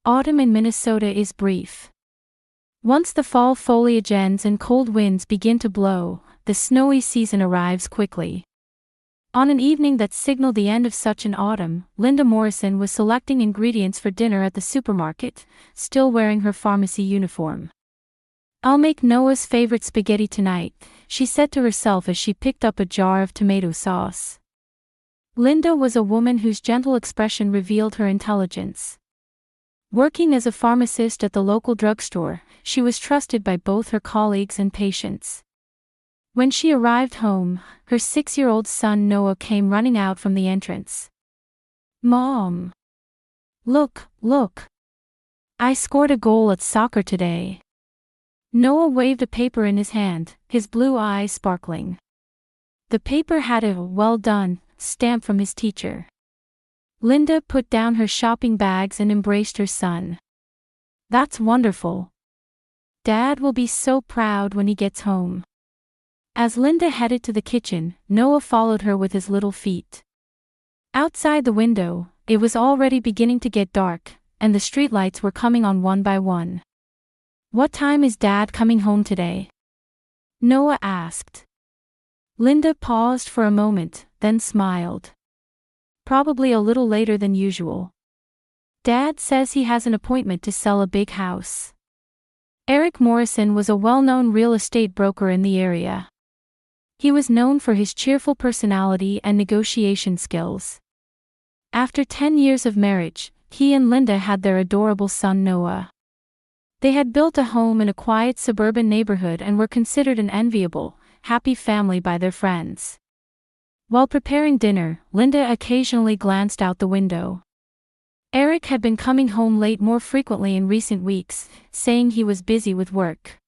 Autumn in Minnesota is brief. Once the fall foliage ends and cold winds begin to blow, the snowy season arrives quickly. On an evening that signaled the end of such an autumn, Linda Morrison was selecting ingredients for dinner at the supermarket, still wearing her pharmacy uniform. "I'll make Noah's favorite spaghetti tonight," she said to herself as she picked up a jar of tomato sauce. Linda was a woman whose gentle expression revealed her intelligence. Working as a pharmacist at the local drugstore, she was trusted by both her colleagues and patients. When she arrived home, her 6-year-old son Noah came running out from the entrance. "Mom! Look, look! I scored a goal at soccer today." Noah waved a paper in his hand, his blue eyes sparkling. The paper had a "well done" stamp from his teacher. Linda put down her shopping bags and embraced her son. "That's wonderful. Dad will be so proud when he gets home." As Linda headed to the kitchen, Noah followed her with his little feet. Outside the window, it was already beginning to get dark, and the streetlights were coming on one by one. "What time is Dad coming home today?" Noah asked. Linda paused for a moment, then smiled. "Probably a little later than usual. Dad says he has an appointment to sell a big house." Eric Morrison was a well-known real estate broker in the area. He was known for his cheerful personality and negotiation skills. After 10 years of marriage, he and Linda had their adorable son Noah. They had built a home in a quiet suburban neighborhood and were considered an enviable, happy family by their friends. While preparing dinner, Linda occasionally glanced out the window. Eric had been coming home late more frequently in recent weeks, saying he was busy with work.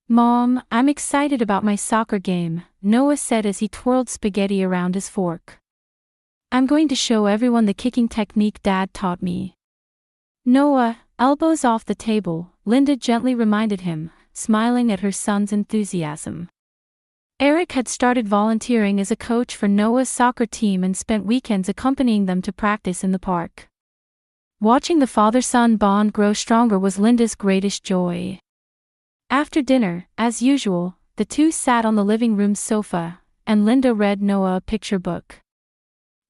"Mom, I'm excited about my soccer game," Noah said as he twirled spaghetti around his fork. "I'm going to show everyone the kicking technique Dad taught me." "Noah, elbows off the table," Linda gently reminded him, smiling at her son's enthusiasm. Eric had started volunteering as a coach for Noah's soccer team and spent weekends accompanying them to practice in the park. Watching the father-son bond grow stronger was Linda's greatest joy. After dinner, as usual, the two sat on the living room sofa, and Linda read Noah a picture book.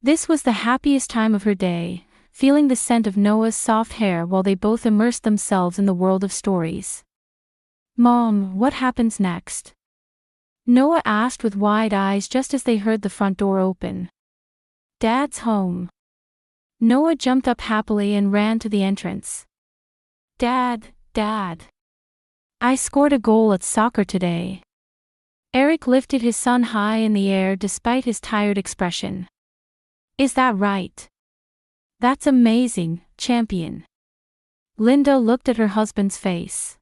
This was the happiest time of her day, feeling the scent of Noah's soft hair while they both immersed themselves in the world of stories. "Mom, what happens next?" Noah asked with wide eyes just as they heard the front door open. "Dad's home." Noah jumped up happily and ran to the entrance. Dad. I scored a goal at soccer today." Eric lifted his son high in the air despite his tired expression. "Is that right? That's amazing, champion." Linda looked at her husband's face.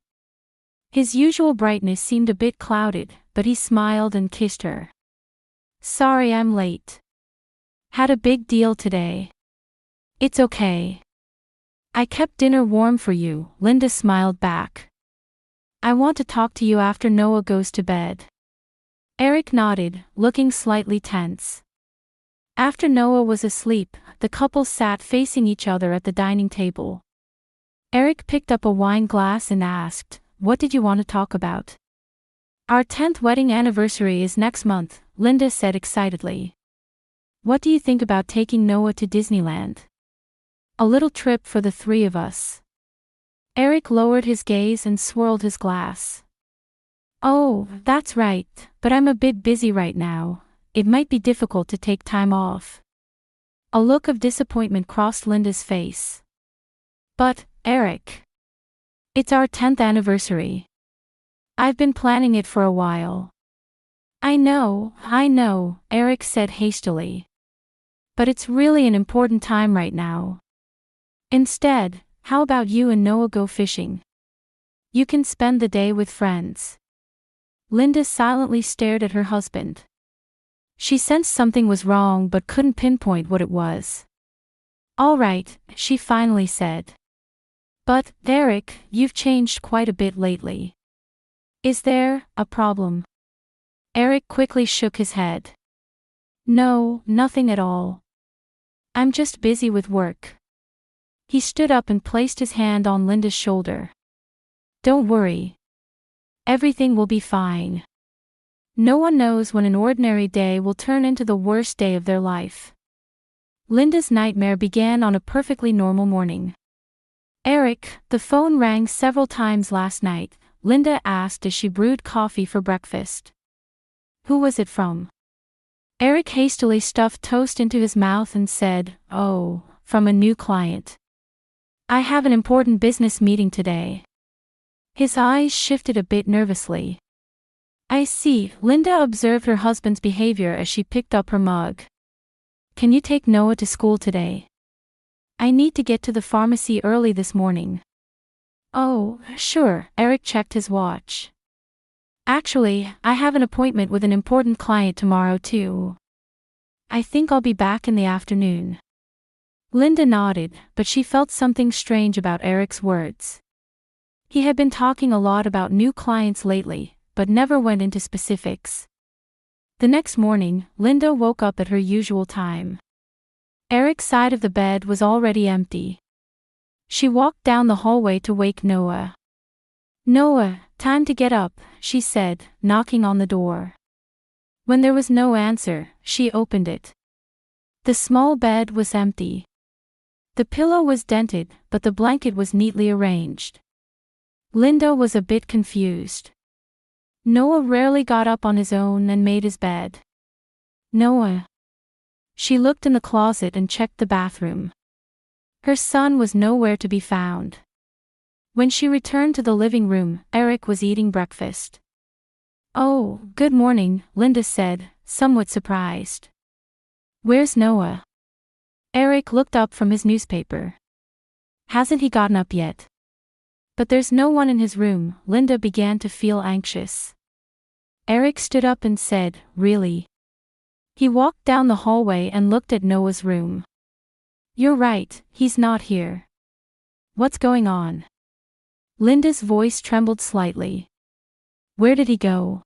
His usual brightness seemed a bit clouded, but he smiled and kissed her. "Sorry I'm late. Had a big deal today." "It's okay. I kept dinner warm for you," Linda smiled back. "I want to talk to you after Noah goes to bed." Eric nodded, looking slightly tense. After Noah was asleep, the couple sat facing each other at the dining table. Eric picked up a wine glass and asked, "What did you want to talk about?" "Our 10th wedding anniversary is next month," Linda said excitedly. "What do you think about taking Noah to Disneyland? A little trip for the three of us." Eric lowered his gaze and swirled his glass. "Oh, that's right, but I'm a bit busy right now. It might be difficult to take time off." A look of disappointment crossed Linda's face. "But, Eric, it's our 10th anniversary. I've been planning it for a while." I know," Eric said hastily. "But it's really an important time right now. Instead, how about you and Noah go fishing? You can spend the day with friends." Linda silently stared at her husband. She sensed something was wrong but couldn't pinpoint what it was. "All right," she finally said. "But, Eric, you've changed quite a bit lately. Is there a problem?" Eric quickly shook his head. "No, nothing at all. I'm just busy with work." He stood up and placed his hand on Linda's shoulder. Don't worry. Everything will be fine. No one knows when an ordinary day will turn into the worst day of their life. Linda's nightmare began on a perfectly normal morning. Eric, the phone rang several times last night, Linda asked as she brewed coffee for breakfast. Who was it from? Eric hastily stuffed toast into his mouth and said, "Oh, from a new client. I have an important business meeting today." His eyes shifted a bit nervously. I see, Linda observed her husband's behavior as she picked up her mug. Can you take Noah to school today? I need to get to the pharmacy early this morning. Oh, sure, Eric checked his watch. Actually, I have an appointment with an important client tomorrow too. I think I'll be back in the afternoon. Linda nodded, but she felt something strange about Eric's words. He had been talking a lot about new clients lately, but never went into specifics. The next morning, Linda woke up at her usual time. Eric's side of the bed was already empty. She walked down the hallway to wake Noah. Noah, time to get up, she said, knocking on the door. When there was no answer, she opened it. The small bed was empty. The pillow was dented, but the blanket was neatly arranged. Linda was a bit confused. Noah rarely got up on his own and made his bed. Noah. She looked in the closet and checked the bathroom. Her son was nowhere to be found. When she returned to the living room, Eric was eating breakfast. Oh, good morning, Linda said, somewhat surprised. Where's Noah? Eric looked up from his newspaper. Hasn't he gotten up yet? But there's no one in his room. Linda began to feel anxious. Eric stood up and said, Really? He walked down the hallway and looked at Noah's room. You're right, he's not here. What's going on? Linda's voice trembled slightly. Where did he go?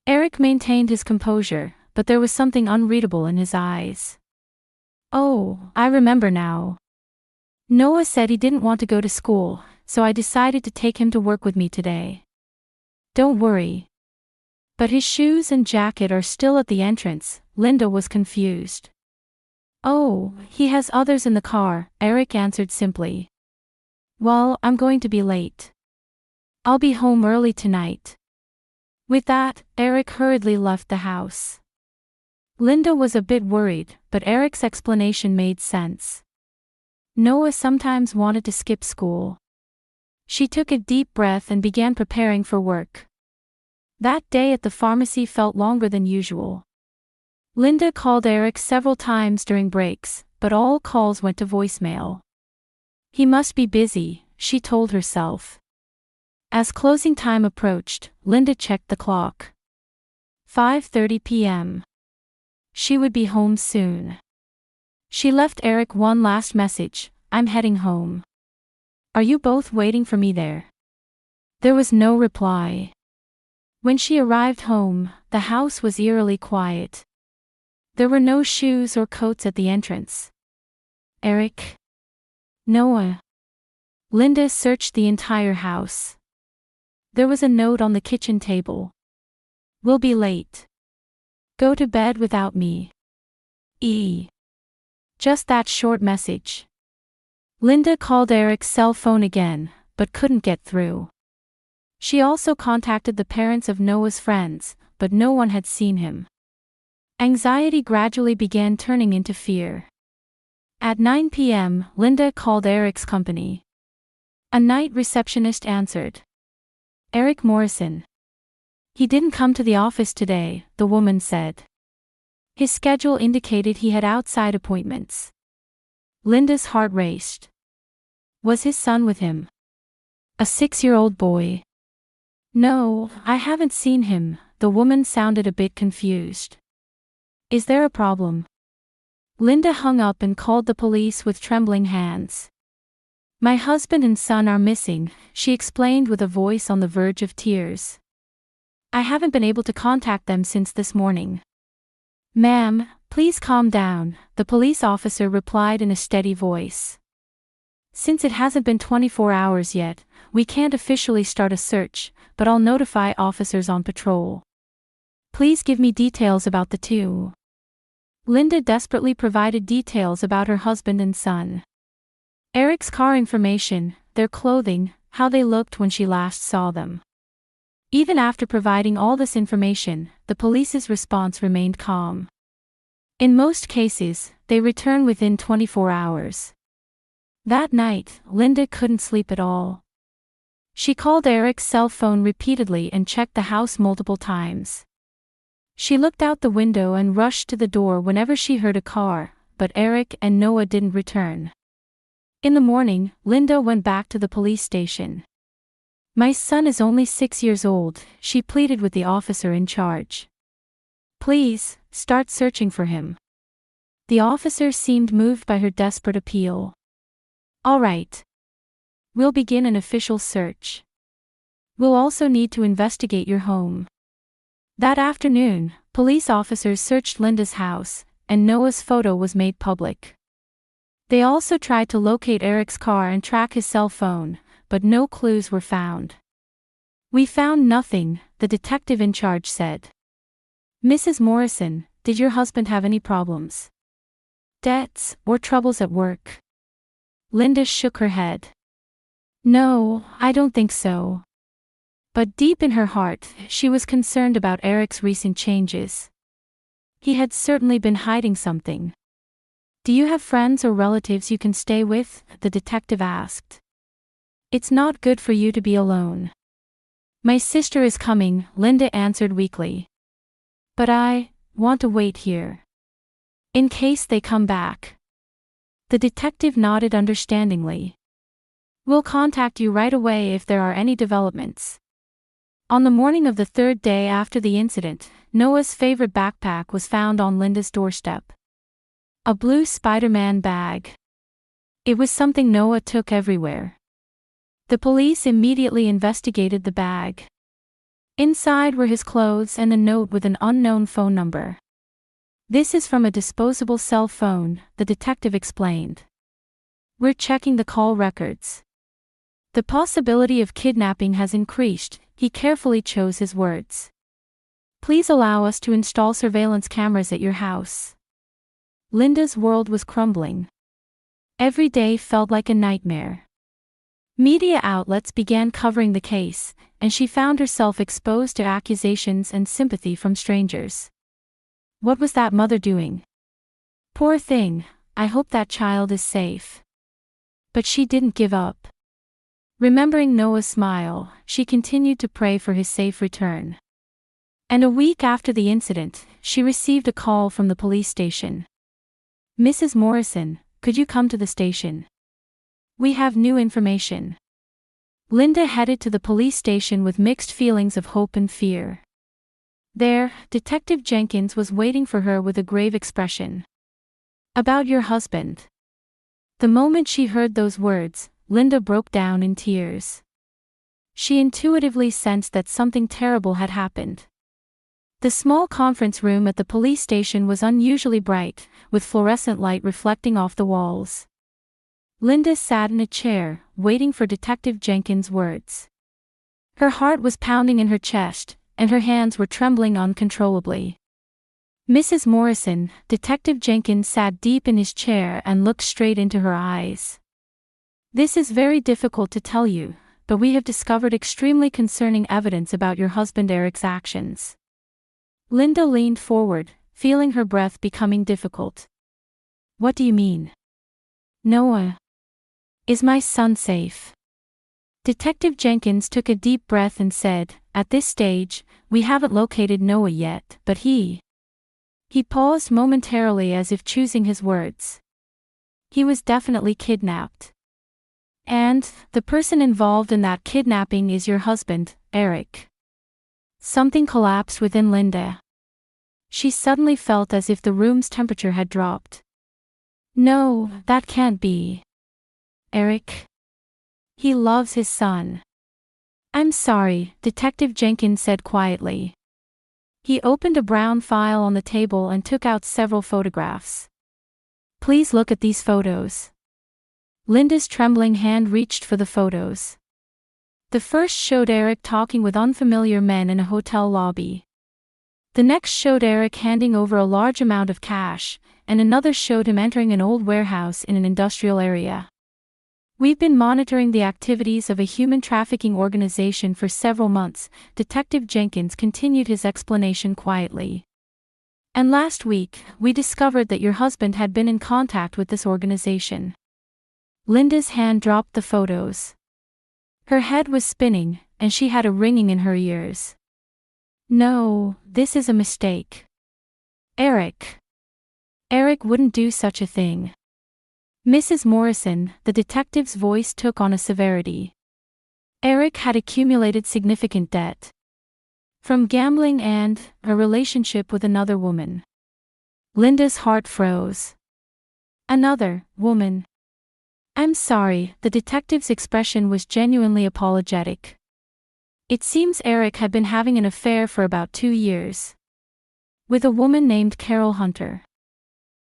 Eric maintained his composure, but there was something unreadable in his eyes. Oh, I remember now. Noah said he didn't want to go to school, so I decided to take him to work with me today. Don't worry. But his shoes and jacket are still at the entrance. Linda was confused. Oh, he has others in the car, Eric answered simply. Well, I'm going to be late. I'll be home early tonight. With that, Eric hurriedly left the house. Linda was a bit worried, but Eric's explanation made sense. Noah sometimes wanted to skip school. She took a deep breath and began preparing for work. That day at the pharmacy felt longer than usual. Linda called Eric several times during breaks, but all calls went to voicemail. He must be busy, she told herself. As closing time approached, Linda checked the clock. 5:30 p.m. She would be home soon. She left Eric one last message, I'm heading home. Are you both waiting for me there? There was no reply. When she arrived home, the house was eerily quiet. There were no shoes or coats at the entrance. Eric? Noah? Linda searched the entire house. There was a note on the kitchen table. We'll be late. Go to bed without me. Just that short message. Linda called Eric's cell phone again, but couldn't get through. She also contacted the parents of Noah's friends, but no one had seen him. Anxiety gradually began turning into fear. At 9 p.m., Linda called Eric's company. A night receptionist answered. Eric Morrison. He didn't come to the office today, the woman said. His schedule indicated he had outside appointments. Linda's heart raced. Was his son with him? A 6-year-old boy? No, I haven't seen him, the woman sounded a bit confused. Is there a problem? Linda hung up and called the police with trembling hands. My husband and son are missing, she explained with a voice on the verge of tears. I haven't been able to contact them since this morning. Ma'am, please calm down, the police officer replied in a steady voice. Since it hasn't been 24 hours yet, we can't officially start a search, but I'll notify officers on patrol. Please give me details about the two. Linda desperately provided details about her husband and son. Eric's car information, their clothing, how they looked when she last saw them. Even after providing all this information, the police's response remained calm. In most cases, they return within 24 hours. That night, Linda couldn't sleep at all. She called Eric's cell phone repeatedly and checked the house multiple times. She looked out the window and rushed to the door whenever she heard a car, but Eric and Noah didn't return. In the morning, Linda went back to the police station. "My son is only 6 years old," she pleaded with the officer in charge. "Please, start searching for him." The officer seemed moved by her desperate appeal. "All right. We'll begin an official search. We'll also need to investigate your home." That afternoon, police officers searched Linda's house, and Noah's photo was made public. They also tried to locate Eric's car and track his cell phone, but no clues were found. "We found nothing," the detective in charge said. "Mrs. Morrison, did your husband have any problems? Debts, or troubles at work?" Linda shook her head. "No, I don't think so." But deep in her heart, she was concerned about Eric's recent changes. He had certainly been hiding something. "Do you have friends or relatives you can stay with?" the detective asked. "It's not good for you to be alone." "My sister is coming," Linda answered weakly. "But I want to wait here. In case they come back." The detective nodded understandingly. "We'll contact you right away if there are any developments." On the morning of the third day after the incident, Noah's favorite backpack was found on Linda's doorstep. A blue Spider-Man bag. It was something Noah took everywhere. The police immediately investigated the bag. Inside were his clothes and a note with an unknown phone number. "This is from a disposable cell phone," the detective explained. "We're checking the call records." The possibility of kidnapping has increased, he carefully chose his words. "Please allow us to install surveillance cameras at your house." Linda's world was crumbling. Every day felt like a nightmare. Media outlets began covering the case, and she found herself exposed to accusations and sympathy from strangers. What was that mother doing? Poor thing, I hope that child is safe. But she didn't give up. Remembering Noah's smile, she continued to pray for his safe return. And a week after the incident, she received a call from the police station. "Mrs. Morrison, could you come to the station? We have new information." Linda headed to the police station with mixed feelings of hope and fear. There, Detective Jenkins was waiting for her with a grave expression. "About your husband." The moment she heard those words, Linda broke down in tears. She intuitively sensed that something terrible had happened. The small conference room at the police station was unusually bright, with fluorescent light reflecting off the walls. Linda sat in a chair, waiting for Detective Jenkins' words. Her heart was pounding in her chest, and her hands were trembling uncontrollably. "Mrs. Morrison," Detective Jenkins sat deep in his chair and looked straight into her eyes. "This is very difficult to tell you, but we have discovered extremely concerning evidence about your husband Eric's actions." Linda leaned forward, feeling her breath becoming difficult. "What do you mean?" "Noah. Is my son safe?" Detective Jenkins took a deep breath and said, "At this stage, we haven't located Noah yet, but he paused momentarily as if choosing his words. "He was definitely kidnapped. And the person involved in that kidnapping is your husband, Eric." Something collapsed within Linda. She suddenly felt as if the room's temperature had dropped. "No, that can't be. Eric. He loves his son." "I'm sorry," Detective Jenkins said quietly. He opened a brown file on the table and took out several photographs. "Please look at these photos." Linda's trembling hand reached for the photos. The first showed Eric talking with unfamiliar men in a hotel lobby. The next showed Eric handing over a large amount of cash, and another showed him entering an old warehouse in an industrial area. We've been monitoring the activities of a human trafficking organization for several months, Detective Jenkins continued his explanation quietly. And last week, we discovered that your husband had been in contact with this organization. Linda's hand dropped the photos. Her head was spinning, and she had a ringing in her ears. No, this is a mistake. Eric wouldn't do such a thing. Mrs. Morrison, the detective's voice took on a severity. Eric had accumulated significant debt. From gambling and a relationship with another woman. Linda's heart froze. Another woman. I'm sorry, the detective's expression was genuinely apologetic. It seems Eric had been having an affair for about 2 years. With a woman named Carol Hunter.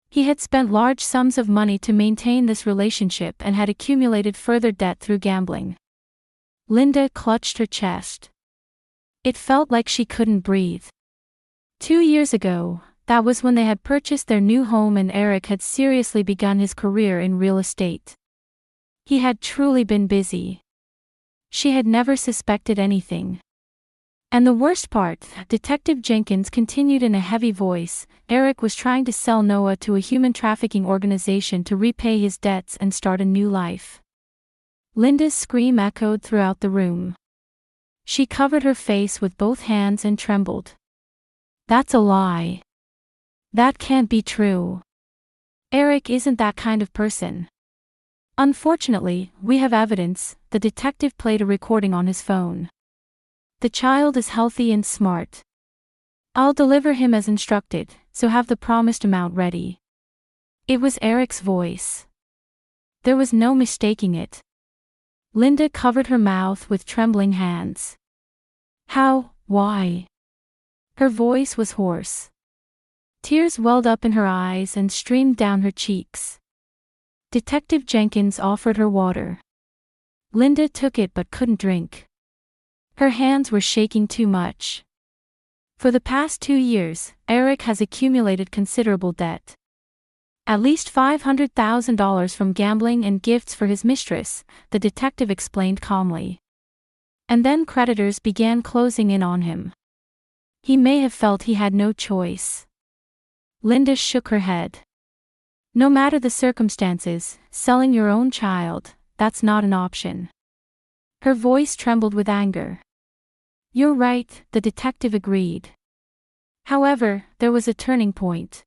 He had spent large sums of money to maintain this relationship and had accumulated further debt through gambling. Linda clutched her chest. It felt like she couldn't breathe. 2 years ago, that was when they had purchased their new home and Eric had seriously begun his career in real estate. He had truly been busy. She had never suspected anything. And the worst part, Detective Jenkins continued in a heavy voice, Eric was trying to sell Noah to a human trafficking organization to repay his debts and start a new life. Linda's scream echoed throughout the room. She covered her face with both hands and trembled. That's a lie. That can't be true. Eric isn't that kind of person. Unfortunately, we have evidence. The detective played a recording on his phone. The child is healthy and smart. I'll deliver him as instructed, so have the promised amount ready. It was Eric's voice. There was no mistaking it. Linda covered her mouth with trembling hands. How? Why? Her voice was hoarse. Tears welled up in her eyes and streamed down her cheeks. Detective Jenkins offered her water. Linda took it but couldn't drink. Her hands were shaking too much. For the past 2 years, Eric has accumulated considerable debt. At least $500,000 from gambling and gifts for his mistress, the detective explained calmly. And then creditors began closing in on him. He may have felt he had no choice. Linda shook her head. No matter the circumstances, selling your own child, that's not an option. Her voice trembled with anger. You're right, the detective agreed. However, there was a turning point.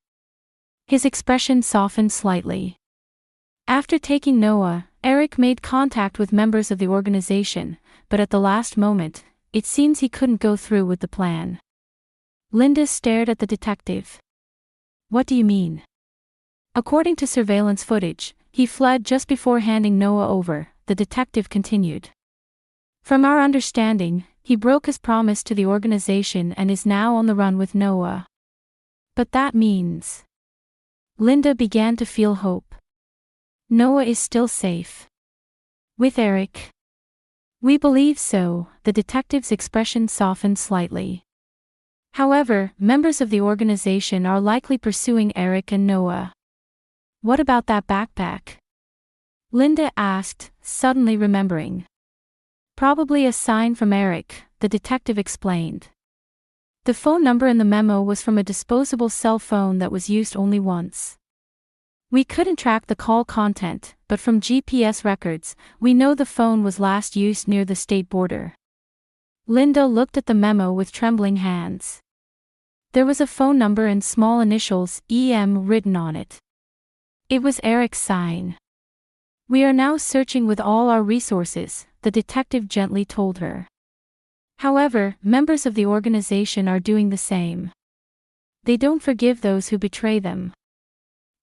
His expression softened slightly. After taking Noah, Eric made contact with members of the organization, but at the last moment, it seems he couldn't go through with the plan. Linda stared at the detective. What do you mean? According to surveillance footage, he fled just before handing Noah over, the detective continued. From our understanding, he broke his promise to the organization and is now on the run with Noah. But that means... Linda began to feel hope. Noah is still safe. With Eric? We believe so, the detective's expression softened slightly. However, members of the organization are likely pursuing Eric and Noah. What about that backpack? Linda asked, suddenly remembering. Probably a sign from Eric, the detective explained. The phone number in the memo was from a disposable cell phone that was used only once. We couldn't track the call content, but from GPS records, we know the phone was last used near the state border. Linda looked at the memo with trembling hands. There was a phone number in small initials, EM, written on it. It was Eric's sign. We are now searching with all our resources, the detective gently told her. However, members of the organization are doing the same. They don't forgive those who betray them.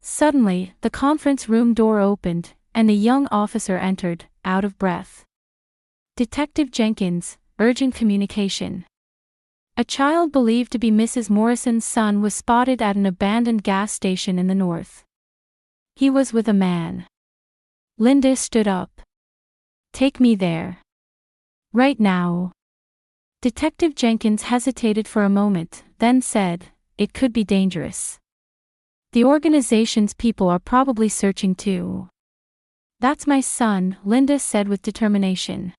Suddenly, the conference room door opened, and a young officer entered, out of breath. Detective Jenkins, urgent communication. A child believed to be Mrs. Morrison's son was spotted at an abandoned gas station in the north. He was with a man. Linda stood up. Take me there. Right now. Detective Jenkins hesitated for a moment, then said, it could be dangerous. The organization's people are probably searching too. That's my son, Linda said with determination.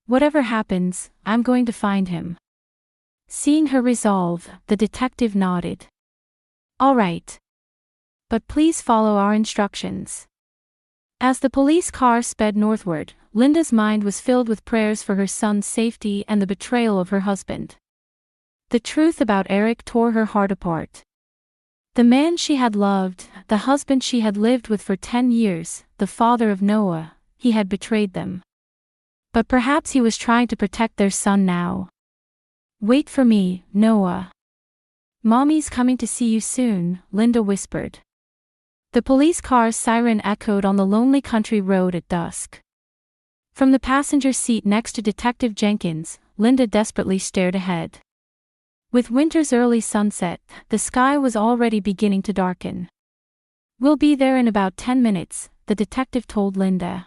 Whatever happens, I'm going to find him. Seeing her resolve, the detective nodded. All right. But please follow our instructions. As the police car sped northward, Linda's mind was filled with prayers for her son's safety and the betrayal of her husband. The truth about Eric tore her heart apart. The man she had loved, the husband she had lived with for 10 years, the father of Noah, he had betrayed them. But perhaps he was trying to protect their son now. Wait for me, Noah. Mommy's coming to see you soon, Linda whispered. The police car's siren echoed on the lonely country road at dusk. From the passenger seat next to Detective Jenkins, Linda desperately stared ahead. With winter's early sunset, the sky was already beginning to darken. We'll be there in about 10 minutes, the detective told Linda.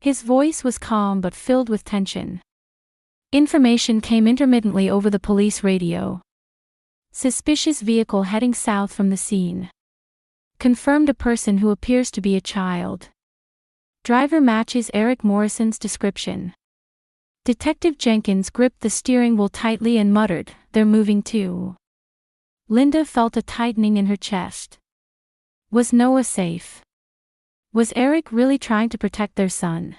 His voice was calm but filled with tension. Information came intermittently over the police radio. Suspicious vehicle heading south from the scene. Confirmed a person who appears to be a child. Driver matches Eric Morrison's description. Detective Jenkins gripped the steering wheel tightly and muttered, they're moving too. Linda felt a tightening in her chest. Was Noah safe? Was Eric really trying to protect their son?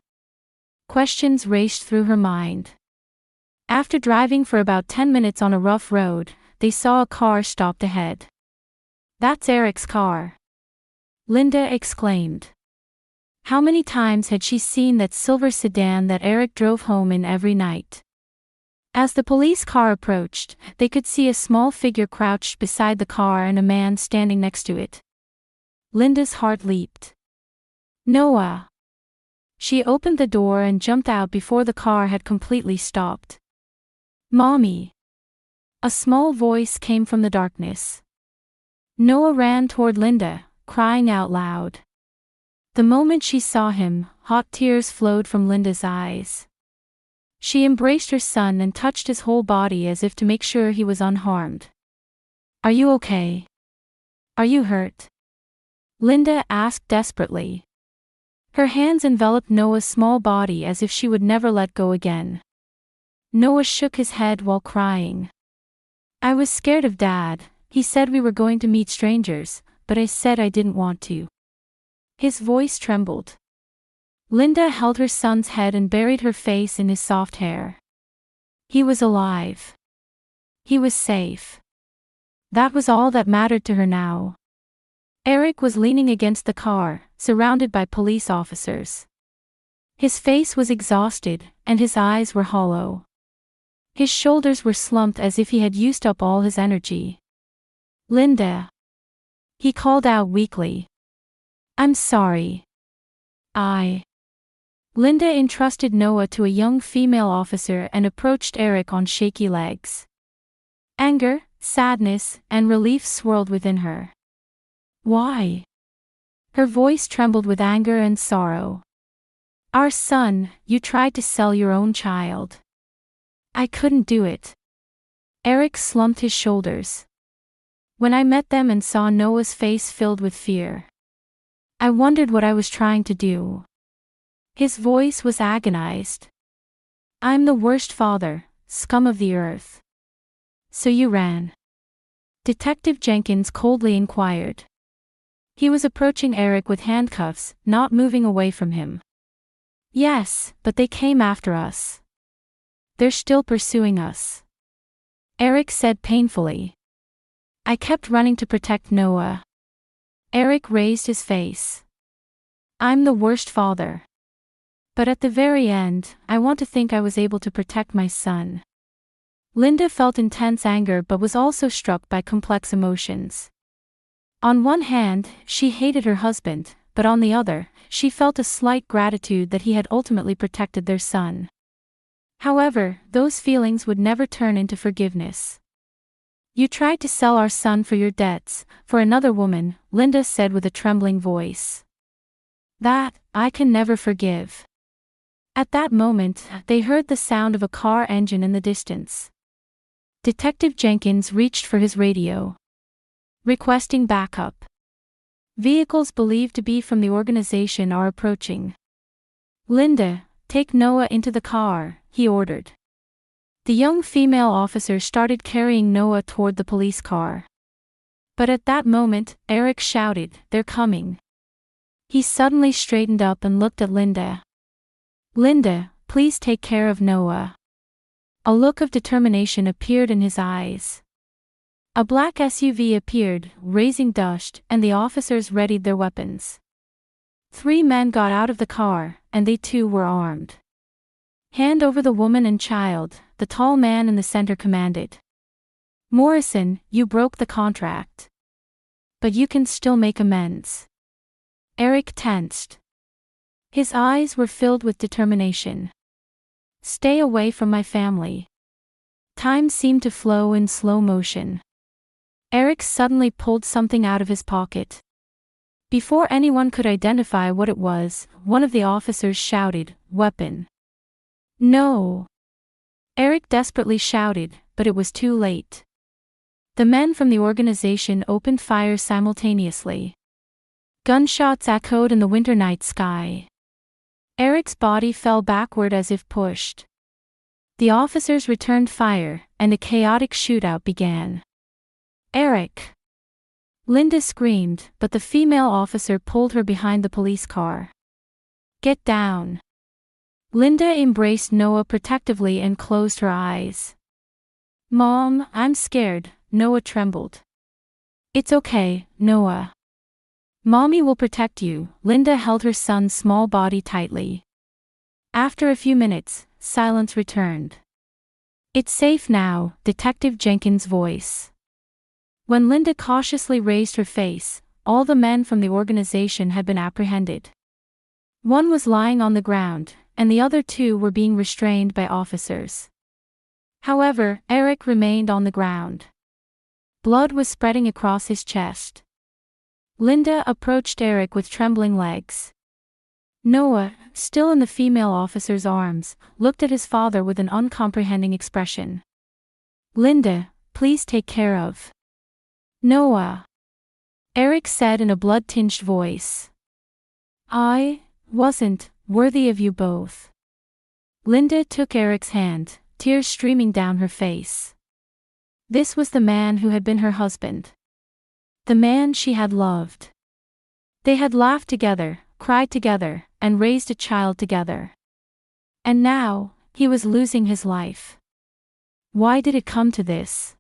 Questions raced through her mind. After driving for about 10 minutes on a rough road, they saw a car stopped ahead. That's Eric's car. Linda exclaimed. How many times had she seen that silver sedan that Eric drove home in every night? As the police car approached, they could see a small figure crouched beside the car and a man standing next to it. Linda's heart leaped. Noah! She opened the door and jumped out before the car had completely stopped. Mommy! A small voice came from the darkness. Noah ran toward Linda, crying out loud. The moment she saw him, hot tears flowed from Linda's eyes. She embraced her son and touched his whole body as if to make sure he was unharmed. Are you okay? Are you hurt? Linda asked desperately. Her hands enveloped Noah's small body as if she would never let go again. Noah shook his head while crying. I was scared of Dad. He said we were going to meet strangers, but I said I didn't want to. His voice trembled. Linda held her son's head and buried her face in his soft hair. He was alive. He was safe. That was all that mattered to her now. Eric was leaning against the car, surrounded by police officers. His face was exhausted, and his eyes were hollow. His shoulders were slumped as if he had used up all his energy. Linda! He called out weakly. I'm sorry. Linda entrusted Noah to a young female officer and approached Eric on shaky legs. Anger, sadness, and relief swirled within her. Why? Her voice trembled with anger and sorrow. Our son, you tried to sell your own child. I couldn't do it. Eric slumped his shoulders. When I met them and saw Noah's face filled with fear, I wondered what I was trying to do. His voice was agonized. I'm the worst father, scum of the earth. So you ran? Detective Jenkins coldly inquired. He was approaching Eric with handcuffs, not moving away from him. Yes, but they came after us. They're still pursuing us. Eric said painfully. I kept running to protect Noah. Eric raised his face. I'm the worst father. But at the very end, I want to think I was able to protect my son. Linda felt intense anger but was also struck by complex emotions. On one hand, she hated her husband, but on the other, she felt a slight gratitude that he had ultimately protected their son. However, those feelings would never turn into forgiveness. You tried to sell our son for your debts, for another woman, Linda said with a trembling voice. That, I can never forgive. At that moment, they heard the sound of a car engine in the distance. Detective Jenkins reached for his radio, requesting backup. Vehicles believed to be from the organization are approaching. Linda, take Noah into the car, he ordered. The young female officer started carrying Noah toward the police car. But at that moment, Eric shouted, "They're coming." He suddenly straightened up and looked at Linda. "Linda, please take care of Noah." A look of determination appeared in his eyes. A black SUV appeared, raising dust, and the officers readied their weapons. 3 men got out of the car, and they too were armed. "Hand over the woman and child," the tall man in the center commanded. "Morrison, you broke the contract. But you can still make amends." Eric tensed. His eyes were filled with determination. "Stay away from my family." Time seemed to flow in slow motion. Eric suddenly pulled something out of his pocket. Before anyone could identify what it was, one of the officers shouted, "Weapon." "No!" Eric desperately shouted, but it was too late. The men from the organization opened fire simultaneously. Gunshots echoed in the winter night sky. Eric's body fell backward as if pushed. The officers returned fire, and a chaotic shootout began. "Eric!" Linda screamed, but the female officer pulled her behind the police car. "Get down." Linda embraced Noah protectively and closed her eyes. "Mom, I'm scared," Noah trembled. "It's okay, Noah. Mommy will protect you." Linda held her son's small body tightly. After a few minutes, silence returned. "It's safe now," Detective Jenkins' voice. When Linda cautiously raised her face, all the men from the organization had been apprehended. One was lying on the ground, and the other 2 were being restrained by officers. However, Eric remained on the ground. Blood was spreading across his chest. Linda approached Eric with trembling legs. Noah, still in the female officer's arms, looked at his father with an uncomprehending expression. "Linda, please take care of Noah," Eric said in a blood-tinged voice. "I wasn't worthy of you both." Linda took Eric's hand, tears streaming down her face. This was the man who had been her husband. The man she had loved. They had laughed together, cried together, and raised a child together. And now, he was losing his life. Why did it come to this?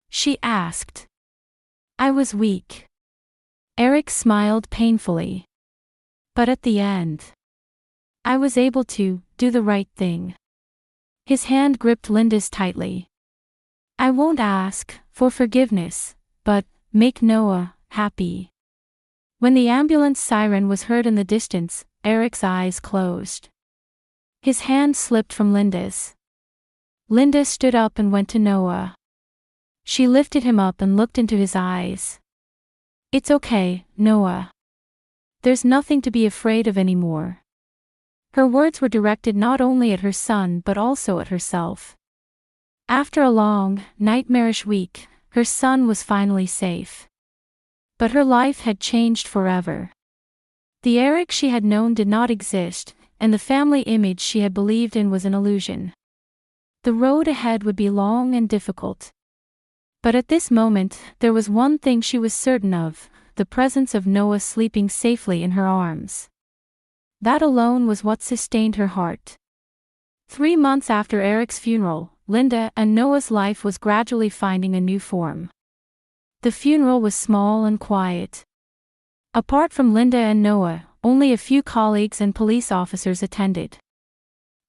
She asked. "I was weak." Eric smiled painfully. "But at the end, I was able to do the right thing." His hand gripped Linda's tightly. "I won't ask for forgiveness, but make Noah happy." When the ambulance siren was heard in the distance, Eric's eyes closed. His hand slipped from Linda's. Linda stood up and went to Noah. She lifted him up and looked into his eyes. "It's okay, Noah. There's nothing to be afraid of anymore." Her words were directed not only at her son but also at herself. After a long, nightmarish week, her son was finally safe. But her life had changed forever. The Eric she had known did not exist, and the family image she had believed in was an illusion. The road ahead would be long and difficult. But at this moment, there was one thing she was certain of: the presence of Noah sleeping safely in her arms. That alone was what sustained her heart. 3 months after Eric's funeral, Linda and Noah's life was gradually finding a new form. The funeral was small and quiet. Apart from Linda and Noah, only a few colleagues and police officers attended.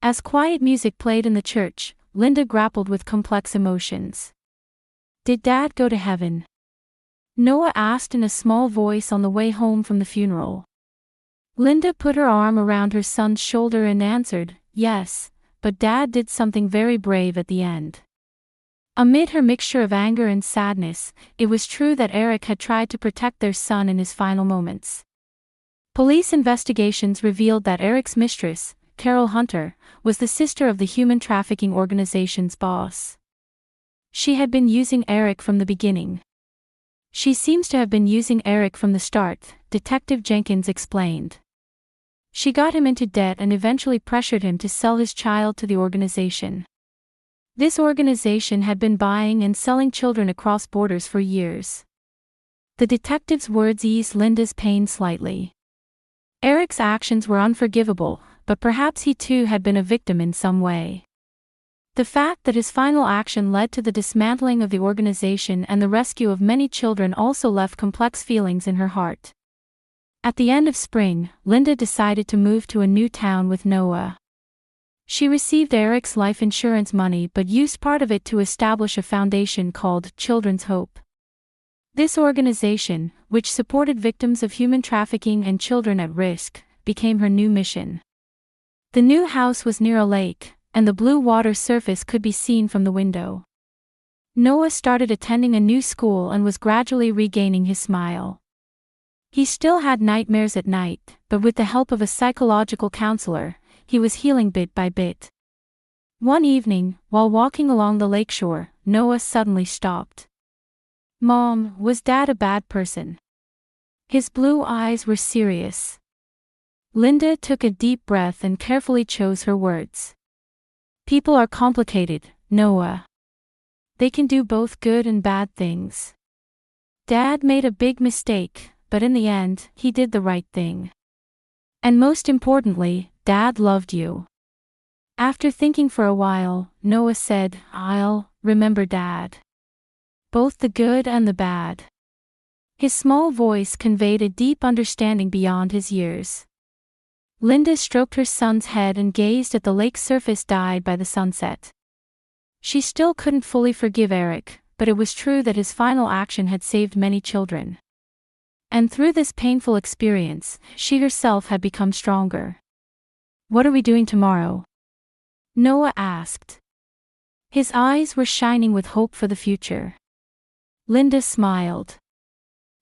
As quiet music played in the church, Linda grappled with complex emotions. Did Dad go to heaven? Noah asked in a small voice on the way home from the funeral. Linda put her arm around her son's shoulder and answered, "Yes, but Dad did something very brave at the end." Amid her mixture of anger and sadness, it was true that Eric had tried to protect their son in his final moments. Police investigations revealed that Eric's mistress, Carol Hunter, was the sister of the human trafficking organization's boss. She had been using Eric from the beginning. She seems to have been using Eric from the start, Detective Jenkins explained. She got him into debt and eventually pressured him to sell his child to the organization. This organization had been buying and selling children across borders for years. The detective's words eased Linda's pain slightly. Eric's actions were unforgivable, but perhaps he too had been a victim in some way. The fact that his final action led to the dismantling of the organization and the rescue of many children also left complex feelings in her heart. At the end of spring, Linda decided to move to a new town with Noah. She received Eric's life insurance money but used part of it to establish a foundation called Children's Hope. This organization, which supported victims of human trafficking and children at risk, became her new mission. The new house was near a lake, and the blue water surface could be seen from the window. Noah started attending a new school and was gradually regaining his smile. He still had nightmares at night, but with the help of a psychological counselor, he was healing bit by bit. One evening, while walking along the lakeshore, Noah suddenly stopped. "Mom, was Dad a bad person?" His blue eyes were serious. Linda took a deep breath and carefully chose her words. "People are complicated, Noah. They can do both good and bad things. Dad made a big mistake, but in the end, he did the right thing. And most importantly, Dad loved you." After thinking for a while, Noah said, "I'll remember Dad. Both the good and the bad." His small voice conveyed a deep understanding beyond his years. Linda stroked her son's head and gazed at the lake's surface dyed by the sunset. She still couldn't fully forgive Eric, but it was true that his final action had saved many children. And through this painful experience, she herself had become stronger. "What are we doing tomorrow?" Noah asked. His eyes were shining with hope for the future. Linda smiled.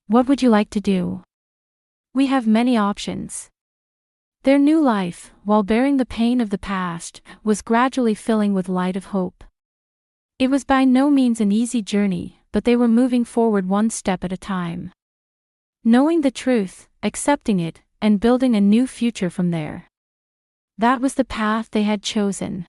"What would you like to do?" "We have many options." Their new life, while bearing the pain of the past, was gradually filling with light of hope. It was by no means an easy journey, but they were moving forward one step at a time. Knowing the truth, accepting it, and building a new future from there. That was the path they had chosen.